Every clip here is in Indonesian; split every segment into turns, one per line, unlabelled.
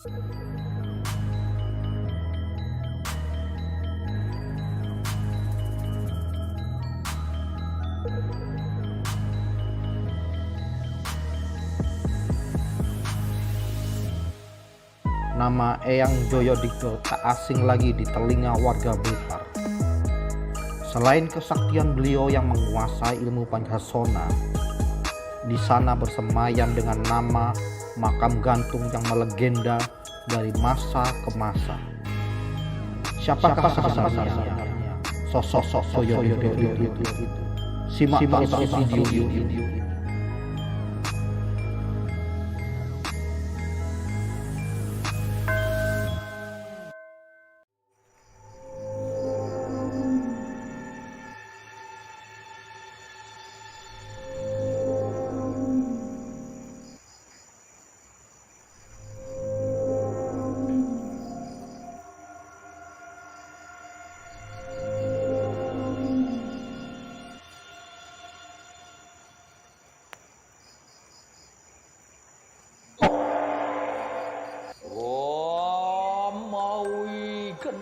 Nama Eyang Joyodigdo tak asing lagi di telinga warga Blitar. Selain kesaktian beliau yang menguasai ilmu Pancasona, di sana bersemayam dengan nama makam gantung yang melegenda dari masa ke masa. Siapakah sebenarnya sosok Joyodigdo itu? Simak terus video ini.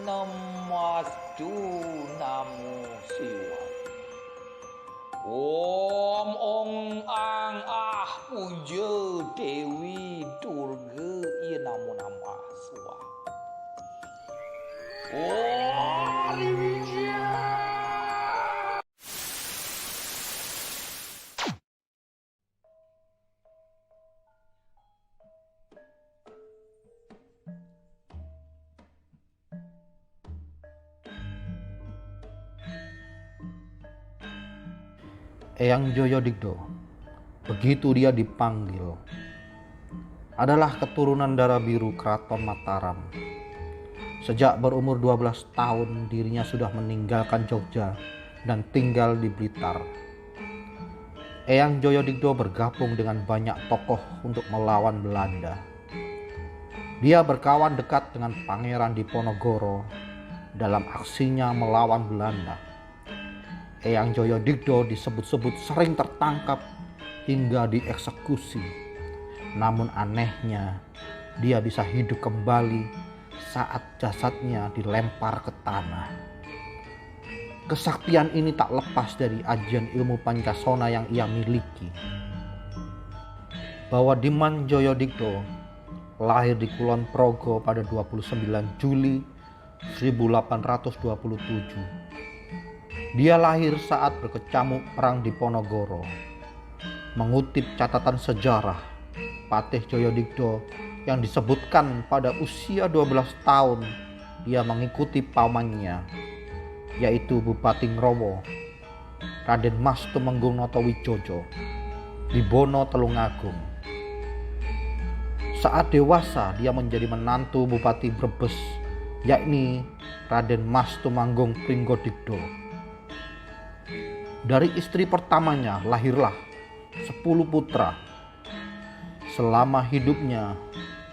Namastu Namo Siwa. Om Ong Ang Ah Puja Dewi Durga Iya Namo Namah Swa. Om Wijaya.
Eyang Joyodigdo, begitu dia dipanggil, adalah keturunan darah biru Keraton Mataram. Sejak berumur 12 tahun dirinya sudah meninggalkan Jogja dan tinggal di Blitar. Eyang Joyodigdo bergabung dengan banyak tokoh untuk melawan Belanda. Dia berkawan dekat dengan Pangeran Diponegoro dalam aksinya melawan Belanda. Eyang Joyodigdo disebut-sebut sering tertangkap hingga dieksekusi. Namun anehnya, dia bisa hidup kembali saat jasadnya dilempar ke tanah. Kesaktian ini tak lepas dari ajian ilmu Pancasona yang ia miliki. Bahwa Diman Joyodigdo lahir di Kulon Progo pada 29 Juli 1827. Dia lahir saat berkecamuk perang Diponegoro. Mengutip catatan sejarah, Patih Joyodigdo yang disebutkan pada usia 12 tahun dia mengikuti pamannya, yaitu Bupati Ngrowo, Raden Mas Tumenggung Notowijojo, di Bono Telungagung. Saat dewasa dia menjadi menantu Bupati Brebes, yakni Raden Mas Tumenggung Pringgodigdo. Dari istri pertamanya lahirlah 10 putra. Selama hidupnya,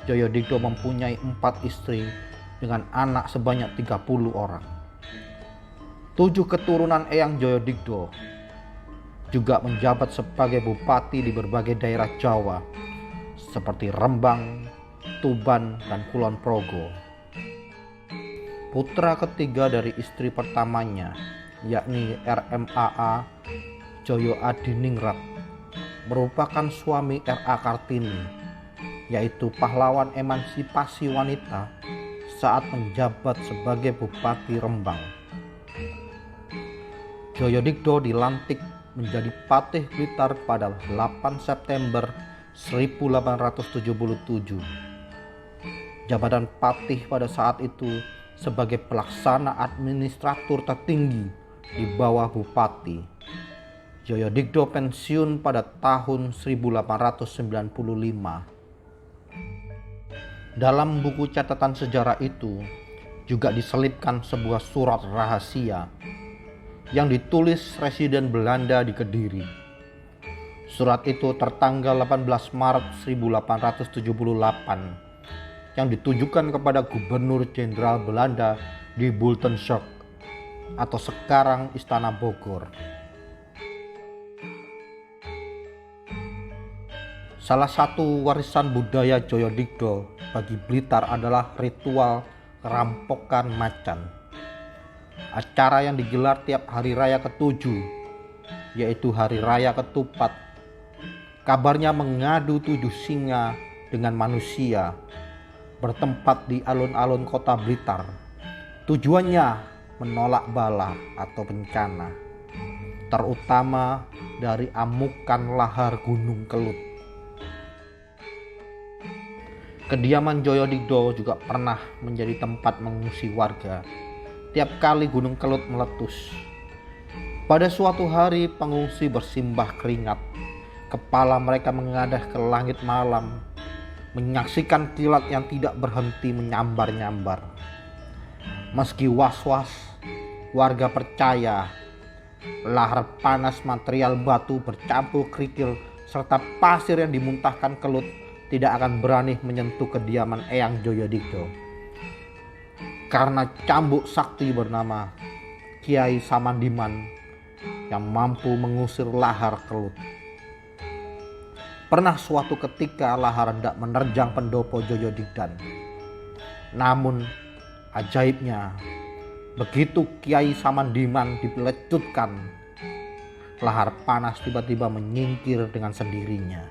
Joyodigdo mempunyai 4 istri dengan anak sebanyak 30 orang. 7 keturunan Eyang Joyodigdo juga menjabat sebagai bupati di berbagai daerah Jawa seperti Rembang, Tuban, dan Kulon Progo. Putra ketiga dari istri pertamanya, yakni RMAA Joyo Adiningrat, merupakan suami RA Kartini, yaitu pahlawan emansipasi wanita saat menjabat sebagai Bupati Rembang. Joyodigdo dilantik menjadi Patih Blitar pada 8 September 1877. Jabatan Patih pada saat itu sebagai pelaksana administratur tertinggi di bawah Bupati. Joyodigdo pensiun pada tahun 1895. Dalam buku catatan sejarah itu juga diselipkan sebuah surat rahasia yang ditulis Residen Belanda di Kediri. Surat itu tertanggal 18 Maret 1878 yang ditujukan kepada Gubernur Jenderal Belanda di Buitenzorg atau sekarang Istana Bogor. Salah satu warisan budaya Joyodigdo bagi Blitar adalah ritual rampokan macan. Acara yang digelar tiap hari raya ke-7, yaitu hari raya ketupat. Kabarnya mengadu 7 singa dengan manusia bertempat di alun-alun kota Blitar. Tujuannya menolak bala atau bencana, terutama dari amukan lahar Gunung Kelut. Kediaman Joyodigdo juga pernah menjadi tempat mengungsi warga tiap kali Gunung Kelut meletus. Pada suatu hari pengungsi bersimbah keringat, kepala mereka mengadah ke langit malam, menyaksikan kilat yang tidak berhenti menyambar-nyambar. Meski was-was, warga percaya lahar panas material batu bercampur kerikil serta pasir yang dimuntahkan Kelut tidak akan berani menyentuh kediaman Eyang Joyodigdo. Karena cambuk sakti bernama Kiai Samandiman yang mampu mengusir lahar Kelut. Pernah suatu ketika lahar hendak menerjang pendopo Joyodigdan. Namun ajaibnya, begitu Kiai Samandiman dipelecutkan, lahar panas tiba-tiba menyingkir dengan sendirinya.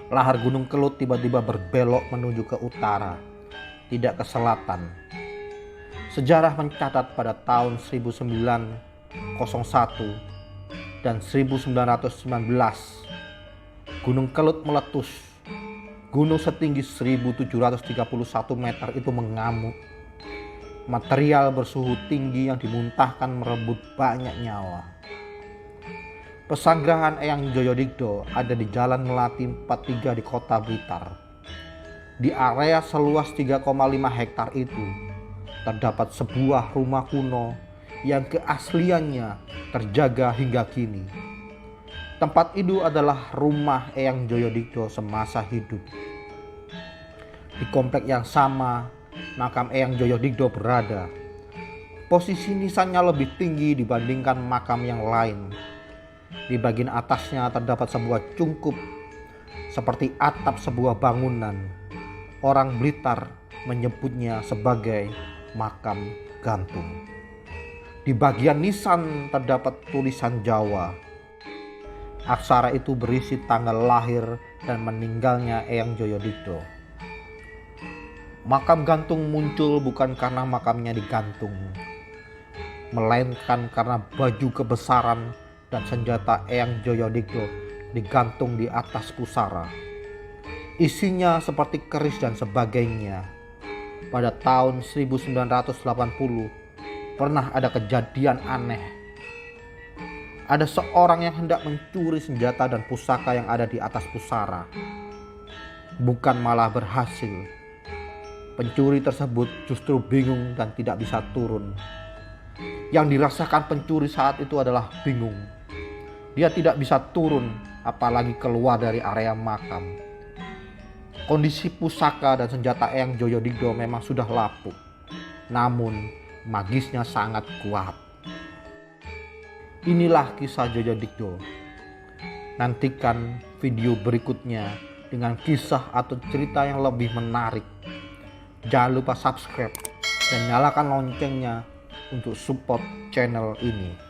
Lahar Gunung Kelut tiba-tiba berbelok menuju ke utara, tidak ke selatan. Sejarah mencatat pada tahun 1901 dan 1919 Gunung Kelut meletus. Gunung setinggi 1731 meter itu mengamuk. Material bersuhu tinggi yang dimuntahkan merebut banyak nyawa. Pesanggrahan Eyang Joyodigdo ada di Jalan Melati 43 di kota Blitar. Di area seluas 3,5 hektar itu terdapat sebuah rumah kuno yang keasliannya terjaga hingga kini. Tempat itu adalah rumah Eyang Joyodigdo semasa hidup. Di komplek yang sama, makam Eyang Joyodigdo berada. Posisi nisannya lebih tinggi dibandingkan makam yang lain. Di bagian atasnya terdapat sebuah cungkup seperti atap sebuah bangunan. Orang Blitar menyebutnya sebagai makam gantung. Di bagian nisan terdapat tulisan Jawa. Aksara itu berisi tanggal lahir dan meninggalnya Eyang Joyodigdo. Makam gantung muncul bukan karena makamnya digantung, melainkan karena baju kebesaran dan senjata Eyang Joyodigdo digantung di atas pusara. Isinya seperti keris dan sebagainya. Pada tahun 1980 pernah ada kejadian aneh. Ada seorang yang hendak mencuri senjata dan pusaka yang ada di atas pusara. Bukan malah berhasil. Pencuri tersebut justru bingung dan tidak bisa turun. Yang dirasakan pencuri saat itu adalah bingung. Dia tidak bisa turun, apalagi keluar dari area makam. Kondisi pusaka dan senjata Eyang Joyodigdo memang sudah lapuk. Namun magisnya sangat kuat. Inilah kisah Joyodigdo. Nantikan video berikutnya dengan kisah atau cerita yang lebih menarik. Jangan lupa subscribe dan nyalakan loncengnya untuk support channel ini.